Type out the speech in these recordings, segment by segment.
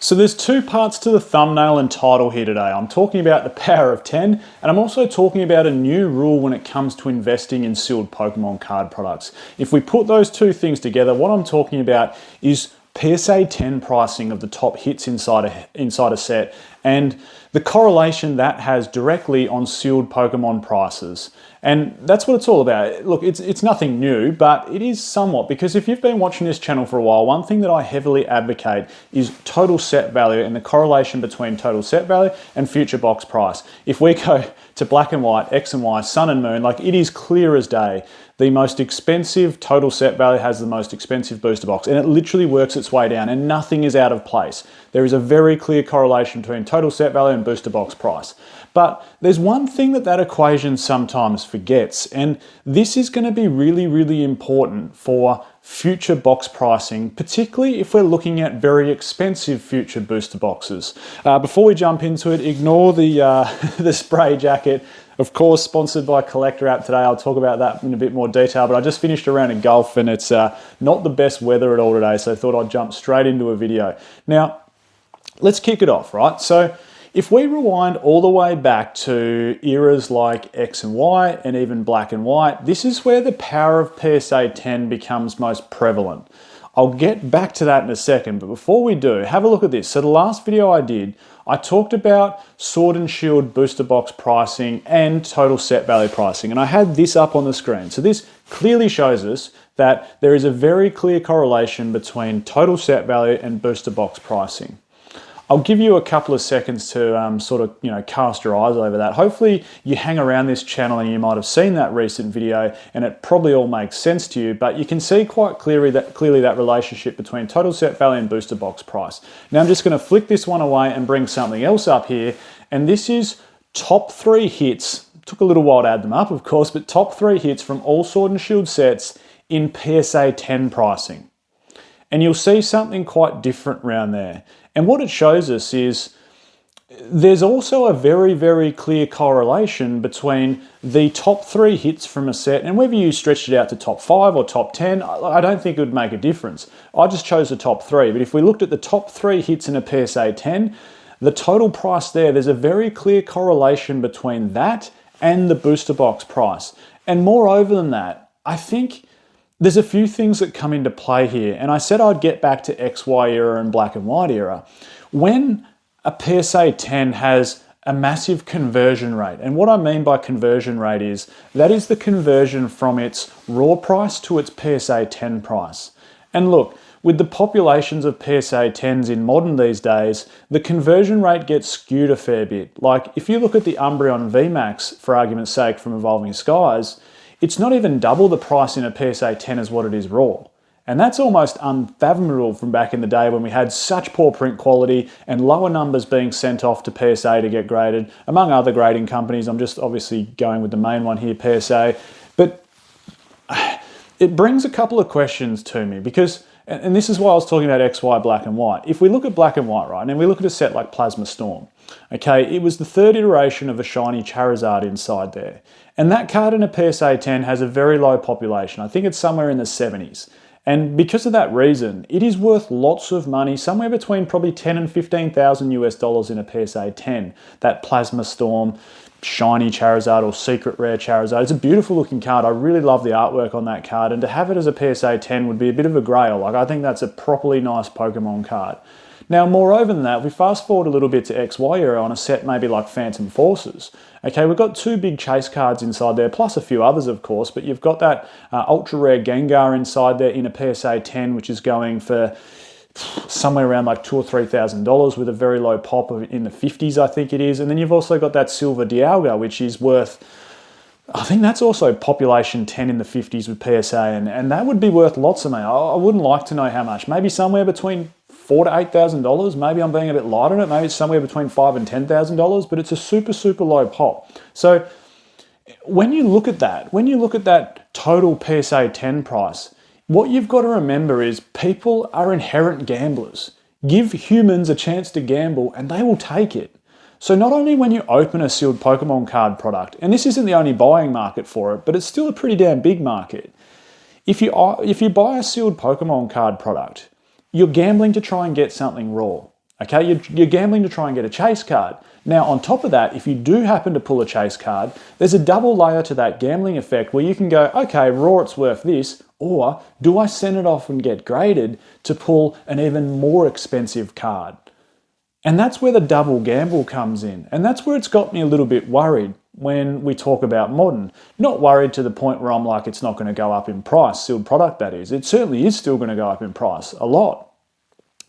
So there's two parts to the thumbnail and title here today. I'm talking about the power of 10, and I'm also talking about a new rule when it comes to investing in sealed Pokemon card products. If we put those two things together, what I'm talking about is PSA 10 pricing of the top hits inside a set, and the correlation that has directly on sealed Pokemon prices. And that's what it's all about. Look, it's nothing new, but it is somewhat, because if you've been watching this channel for a while, one thing that I heavily advocate is total set value and the correlation between total set value and future box price. If we go to black and white, X and Y, sun and moon, like it is clear as day. The most expensive total set value has the most expensive booster box, and it literally works its way down and nothing is out of place. There is a very clear correlation between total set value and booster box price. But there's one thing that equation sometimes forgets, and this is going to be really, really important for future box pricing, particularly if we're looking at very expensive future booster boxes. Before we jump into it, ignore the spray jacket. Of course, sponsored by Collector App today. I'll talk about that in a bit more detail, but I just finished a round of golf and it's not the best weather at all today, so I thought I'd jump straight into a video. Now, let's kick it off, right? So if we rewind all the way back to eras like X and Y and even black and white, this is where the power of PSA 10 becomes most prevalent. I'll get back to that in a second, but before we do, have a look at this. So the last video I did, I talked about Sword and Shield booster box pricing and total set value pricing, and I had this up on the screen. So this clearly shows us that there is a very clear correlation between total set value and booster box pricing. I'll give you a couple of seconds to sort of, cast your eyes over that. Hopefully you hang around this channel and you might have seen that recent video and it probably all makes sense to you, but you can see quite clearly that relationship between total set value and booster box price. Now I'm just going to flick this one away and bring something else up here, and this is top 3 hits. Took a little while to add them up, of course, but top 3 hits from all Sword and Shield sets in PSA 10 pricing. And you'll see something quite different around there. And what it shows us is there's also a very, very clear correlation between the top 3 hits from a set, and whether you stretched it out to top 5 or top 10, I don't think it would make a difference. I just chose the top 3, but if we looked at the top 3 hits in a PSA 10, the total price there's a very clear correlation between that and the booster box price. And moreover than that, I think there's a few things that come into play here, and I said I'd get back to XY era and black and white era. When a PSA 10 has a massive conversion rate, and what I mean by conversion rate is, that is the conversion from its raw price to its PSA 10 price. And look, with the populations of PSA 10s in modern these days, the conversion rate gets skewed a fair bit. Like if you look at the Umbreon VMAX, for argument's sake, from Evolving Skies, it's not even double the price in a PSA 10 as what it is raw. And that's almost unfathomable from back in the day when we had such poor print quality and lower numbers being sent off to PSA to get graded, among other grading companies. I'm just obviously going with the main one here, PSA. But it brings a couple of questions to me because, and this is why I was talking about XY black and white. If we look at black and white, right, and we look at a set like Plasma Storm, okay, it was the 3rd iteration of a shiny Charizard inside there. And that card in a PSA 10 has a very low population. I think it's somewhere in the 70s. And because of that reason, it is worth lots of money, somewhere between probably 10 and 15,000 US dollars in a PSA 10. That Plasma Storm, shiny Charizard or secret rare Charizard. It's a beautiful looking card. I really love the artwork on that card. And to have it as a PSA 10 would be a bit of a grail. Like, I think that's a properly nice Pokemon card. Now, moreover than that, if we fast forward a little bit to XY era on a set maybe like Phantom Forces, okay, we've got 2 big chase cards inside there, plus a few others, of course, but you've got that ultra rare Gengar inside there in a PSA 10, which is going for somewhere around like $2,000 or $3,000 with a very low pop in the 50s, I think it is. And then you've also got that Silver Dialga, which is worth, I think that's also population 10 in the 50s with PSA, and that would be worth lots of money. I wouldn't like to know how much, maybe somewhere between $4,000 to $8,000. Maybe I'm being a bit light on it. Maybe it's somewhere between $5,000 and $10,000, but it's a super, super low pop. So when you look at that total PSA 10 price, what you've got to remember is people are inherent gamblers. Give humans a chance to gamble and they will take it. So not only when you open a sealed Pokemon card product, and this isn't the only buying market for it, but it's still a pretty damn big market. If you buy a sealed Pokemon card product, you're gambling to try and get something raw. Okay, you're gambling to try and get a chase card. Now, on top of that, if you do happen to pull a chase card, there's a double layer to that gambling effect where you can go, okay, raw, it's worth this, or do I send it off and get graded to pull an even more expensive card? And that's where the double gamble comes in. And that's where it's got me a little bit worried when we talk about modern. Not worried to the point where I'm like, it's not going to go up in price, sealed product that is. It certainly is still going to go up in price, a lot.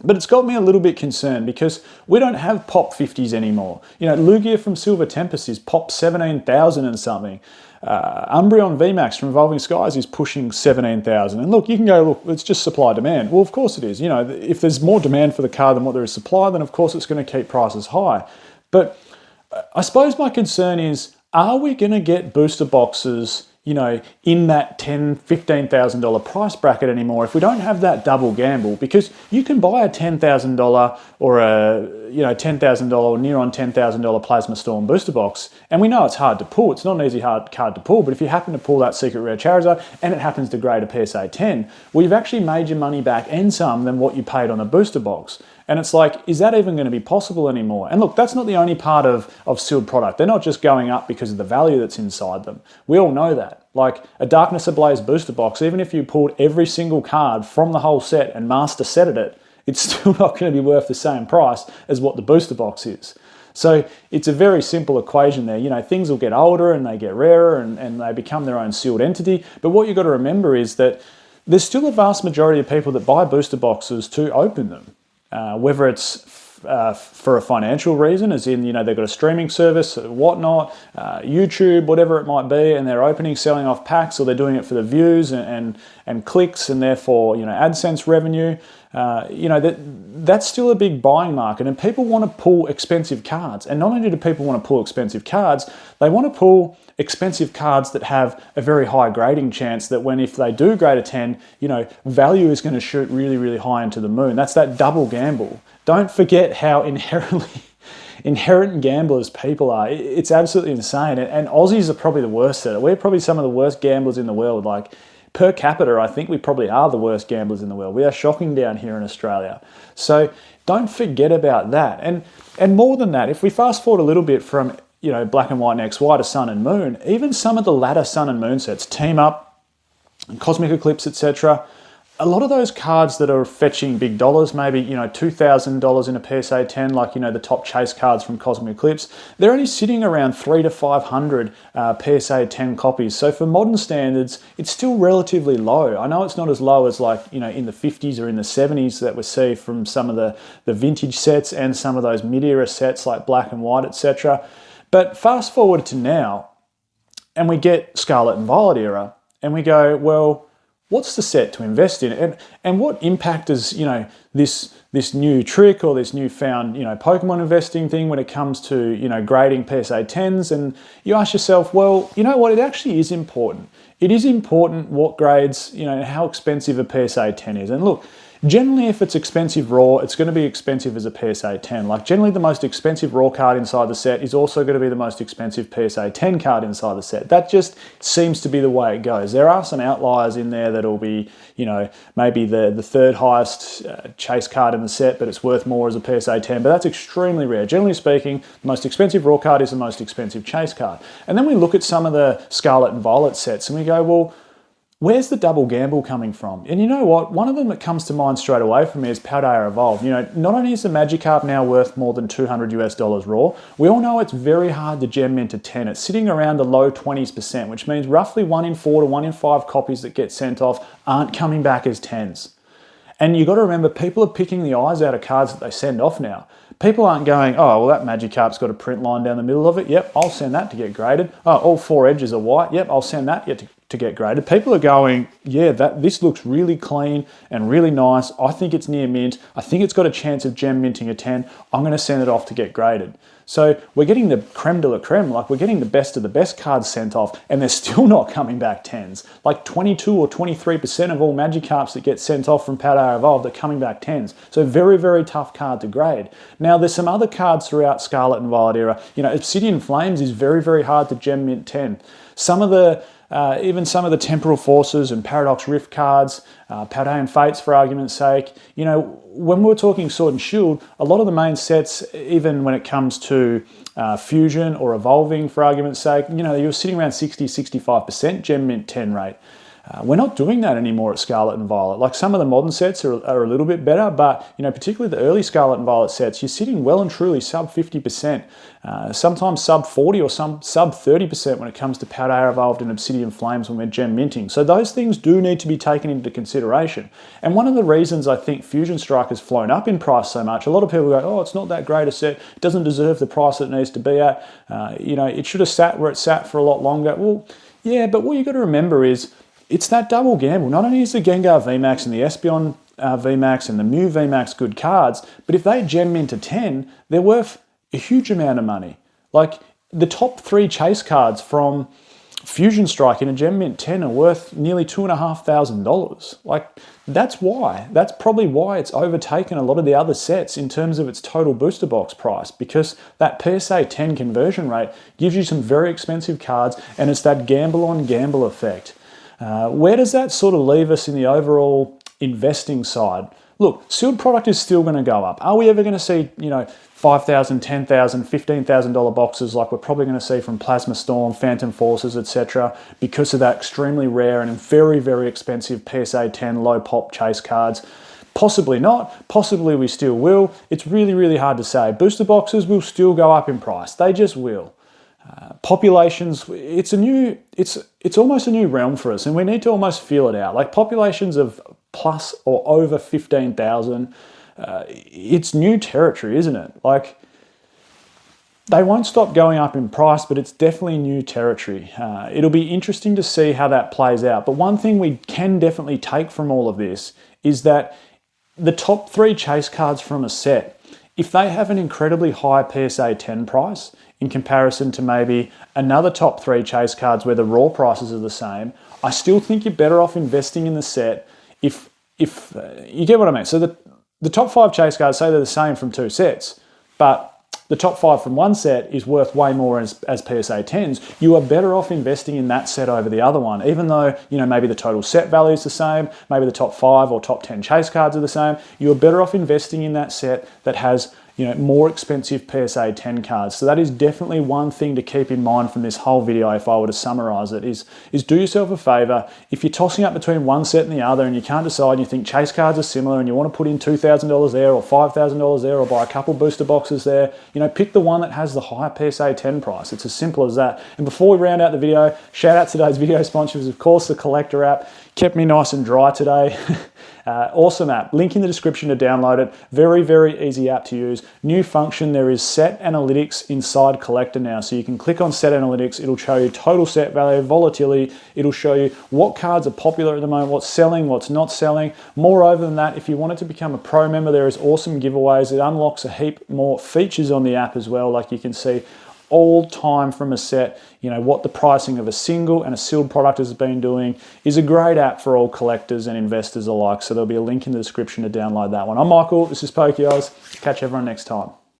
But it's got me a little bit concerned because we don't have pop 50s anymore. You know, Lugia from Silver Tempest is pop 17,000 and something. Umbreon VMAX from Evolving Skies is pushing 17,000. And look, you can go, look, it's just supply demand. Well, of course it is. You know, if there's more demand for the card than what there is supply, then of course it's going to keep prices high. But I suppose my concern is, are we going to get booster boxes, you know, in that $10,000, $15,000 price bracket anymore if we don't have that double gamble? Because you can buy a $10,000 or a $10,000 or near on $10,000 Plasma Storm booster box, and we know it's hard to pull. It's not an easy hard card to pull, but if you happen to pull that Secret Rare Charizard and it happens to grade a PSA 10, well, you've actually made your money back and some than what you paid on a booster box. And it's like, is that even going to be possible anymore? And look, that's not the only part of sealed product. They're not just going up because of the value that's inside them. We all know that. Like a Darkness Ablaze booster box, even if you pulled every single card from the whole set and master setted it, it's still not going to be worth the same price as what the booster box is. So it's a very simple equation there. You know, things will get older and they get rarer and they become their own sealed entity. But what you've got to remember is that there's still a vast majority of people that buy booster boxes to open them. Whether it's for a financial reason, as in, you know, they've got a streaming service, whatnot, YouTube, whatever it might be, and they're opening, selling off packs, or they're doing it for the views and clicks, and therefore, you know, AdSense revenue. You know, that's still a big buying market, and people want to pull expensive cards. And not only do people want to pull expensive cards, they want to pull expensive cards that have a very high grading chance that if they do grade a 10, you know, value is going to shoot really, really high into the moon. That's that double gamble. Don't forget how inherent gamblers people are. It's absolutely insane. And Aussies are probably the worst at it. We're probably some of the worst gamblers in the world. Like, per capita, I think we probably are the worst gamblers in the world. We are shocking down here in Australia. So don't forget about that. And more than that, if we fast forward a little bit from, you know, Black and White and XY to Sun and Moon, even some of the latter Sun and Moon sets, Team Up, Cosmic Eclipse, etc., a lot of those cards that are fetching big dollars, maybe, you know, $2,000 in a PSA 10, like, you know, the top chase cards from Cosmic Eclipse, they're only sitting around 300 to 500 PSA 10 copies. So for modern standards, it's still relatively low. I know it's not as low as, like, you know, in the 50s or in the 70s that we see from some of the vintage sets and some of those mid-era sets like Black and White, etc. But fast forward to now, and we get Scarlet and Violet era, and we go, well, what's the set to invest in? And what impact does, you know, this new trick or this newfound, you know, Pokemon investing thing when it comes to, you know, grading PSA 10s? And you ask yourself, well, you know what, it actually is important. It is important what grades, you know, how expensive a PSA 10 is. And look, generally, if it's expensive raw, it's going to be expensive as a PSA 10. Like, generally, the most expensive raw card inside the set is also going to be the most expensive PSA 10 card inside the set. That just seems to be the way it goes. There are some outliers in there that'll be, you know, maybe the third highest chase card in the set, but it's worth more as a PSA 10. But that's extremely rare. Generally speaking, the most expensive raw card is the most expensive chase card. And then we look at some of the Scarlet and Violet sets and we go, well, where's the double gamble coming from? And you know what? One of them that comes to mind straight away for me is Paldea Evolved. You know, not only is the Magikarp now worth more than $200 US raw, we all know it's very hard to gem mint a 10. It's sitting around the low 20%, which means roughly 1 in 4 to 1 in 5 copies that get sent off aren't coming back as 10s. And you've got to remember, people are picking the eyes out of cards that they send off now. People aren't going, oh, well, that Magikarp's got a print line down the middle of it. Yep, I'll send that to get graded. Oh, all 4 edges are white. Yep, I'll send that to get graded. People are going, yeah, this looks really clean and really nice. I think it's near mint. I think it's got a chance of gem minting a 10. I'm going to send it off to get graded. So we're getting the creme de la creme, like we're getting the best of the best cards sent off, and they're still not coming back 10s. Like 22 or 23% of all Magikarps that get sent off from Paldea Evolved are coming back 10s. So very, very tough card to grade. Now, there's some other cards throughout Scarlet and Violet era. You know, Obsidian Flames is very, very hard to gem mint 10. Some of the even some of the Temporal Forces and Paradox Rift cards, Paldean Fates for argument's sake. You know, when we're talking Sword and Shield, a lot of the main sets, even when it comes to Fusion or Evolving for argument's sake, you know, you're sitting around 60-65% Gem Mint 10 rate. We're not doing that anymore at Scarlet and Violet. Like some of the modern sets are a little bit better, but you know, particularly the early Scarlet and Violet sets, you're sitting well and truly sub 50%, sometimes sub 40 or some sub 30% when it comes to Paldea Evolved and Obsidian Flames when we're gem minting. So those things do need to be taken into consideration. And one of the reasons I think Fusion Strike has flown up in price so much, a lot of people go, oh, it's not that great a set, it doesn't deserve the price it needs to be at, you know, it should have sat where it sat for a lot longer. Well, yeah, but what you got to remember is, it's that double gamble. Not only is the Gengar VMAX and the Espeon VMAX and the Mew VMAX good cards, but if they gem into 10, they're worth a huge amount of money. Like the top 3 chase cards from Fusion Strike in a gem mint 10 are worth nearly $2,500. Like that's probably why it's overtaken a lot of the other sets in terms of its total booster box price, because that PSA 10 conversion rate gives you some very expensive cards, and it's that gamble on gamble effect. Where does that sort of leave us in the overall investing side? Look, sealed product is still going to go up. Are we ever going to see, you know, $5,000, $10,000, $15,000 boxes like we're probably going to see from Plasma Storm, Phantom Forces, etc., because of that extremely rare and very, very expensive PSA 10 low pop chase cards? Possibly not. Possibly we still will. It's really, really hard to say. Booster boxes will still go up in price. They just will. Populations, it's almost a new realm for us, and we need to almost feel it out. Like populations of plus or over 15,000, it's new territory, isn't it? Like they won't stop going up in price, but it's definitely new territory. It'll be interesting to see how that plays out. But one thing we can definitely take from all of this is that the top 3 chase cards from a set, if they have an incredibly high PSA 10 price in comparison to maybe another top 3 chase cards where the raw prices are the same, I still think you're better off investing in the set if you get what I mean. So the top 5 chase cards, say they're the same from 2 sets, but the top 5 from one set is worth way more as PSA 10s, you are better off investing in that set over the other one, even though, you know, maybe the total set value is the same, maybe the top 5 or top 10 chase cards are the same, you're better off investing in that set that has, you know, more expensive PSA 10 cards. So that is definitely one thing to keep in mind from this whole video, if I were to summarize it, is do yourself a favor. If you're tossing up between one set and the other and you can't decide and you think chase cards are similar and you want to put in $2,000 there or $5,000 there or buy a couple booster boxes there, you know, pick the one that has the higher PSA 10 price. It's as simple as that. And before we round out the video, shout out to today's video sponsors, of course, the Collector app. Kept me nice and dry today. Awesome app. Link in the description to download it. Very, very easy app to use. New function, there is set analytics inside Collector now. So you can click on set analytics. It'll show you total set value, volatility. It'll show you what cards are popular at the moment, what's selling, what's not selling. Moreover than that, if you wanted to become a pro member, there is awesome giveaways. It unlocks a heap more features on the app as well. Like you can see all time from a set, you know, what the pricing of a single and a sealed product has been doing. Is a great app for all collectors and investors alike. So there'll be a link in the description to download that one. I'm Michael, this is Pokeoz. Catch everyone next time.